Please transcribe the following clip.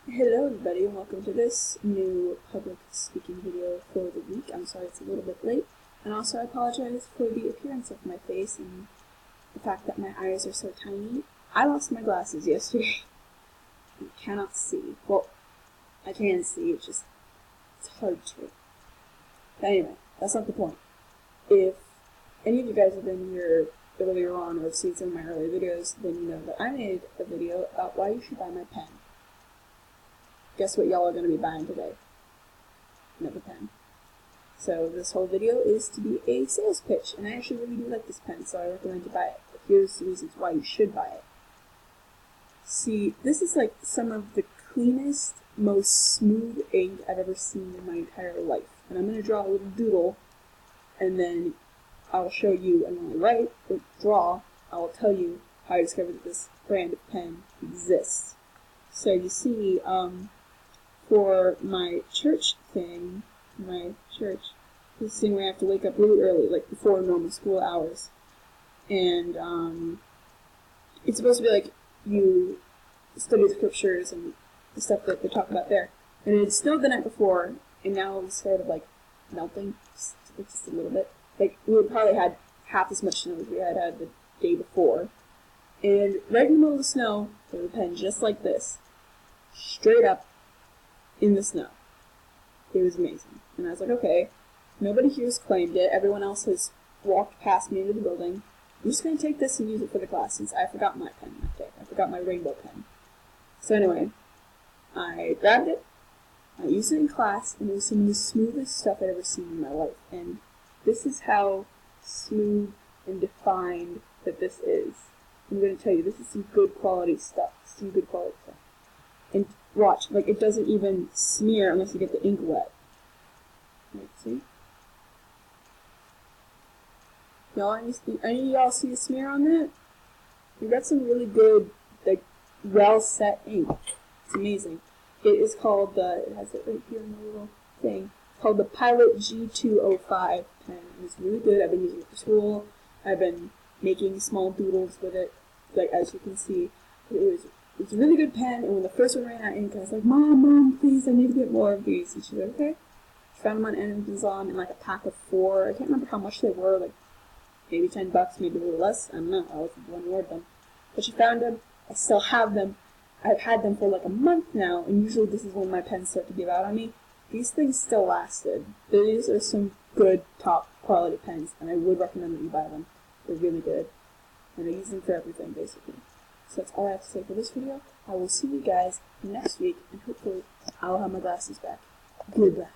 Hello everybody and welcome to this new public speaking video for the week. I'm sorry it's a little bit late, and also I apologize for the appearance of my face and the fact that my eyes are so tiny. I lost my glasses yesterday. I cannot see. Well, I can see, it's hard to. But anyway, that's not the point. If any of you guys have been here earlier on or have seen some of my earlier videos, then you know that I made a video about why you should buy my pen. Guess what y'all are going to be buying today? Another pen. So this whole video is to be a sales pitch, and I actually really do like this pen, so I recommend you buy it. But here's the reasons why you should buy it. See, this is like some of the cleanest, most smooth ink I've ever seen in my entire life. And I'm going to draw a little doodle, and then I'll show you, and when I write or draw, I will tell you how I discovered that this brand of pen exists. So you see, for my church thing, this thing where I have to wake up really early, like before normal school hours. And it's supposed to be like you study the scriptures and the stuff that they talk about there. And it snowed the night before, and now it's sort of like melting, just a little bit. Like we would probably had half as much snow as we had the day before. And right in the middle of the snow, there was a pen just like this, straight up in the snow. It was amazing. And I was like, okay, nobody here's claimed it. Everyone else has walked past me into the building. I'm just going to take this and use it for the class since I forgot my pen that day. I forgot my rainbow pen. So anyway, I grabbed it, I used it in class, and it was some of the smoothest stuff I'd ever seen in my life. And this is how smooth and defined that this is. I'm going to tell you, this is some good quality stuff. And watch, like it doesn't even smear unless you get the ink wet. Right, see? Any of y'all see a smear on that? You got some really good, like, well-set ink. It's amazing. It is called it has it right here in the little thing. It's called the Pilot G205 pen. It's really good. I've been using it for school. I've been making small doodles with it, like as you can see. It's a really good pen, and when the first one ran out of ink, I was like, Mom, please, I need to get more of these. And she's like, okay. She found them on Amazon in like a pack of 4. I can't remember how much they were, like maybe $10, maybe a little less. I don't know. I wasn't the one who ordered them. But she found them. I still have them. I've had them for like a month now, and usually this is when my pens start to give out on me. These things still lasted. These are some good, top quality pens, and I would recommend that you buy them. They're really good. And I use them for everything, basically. So that's all I have to say for this video. I will see you guys next week, and hopefully I'll have my glasses back. Goodbye.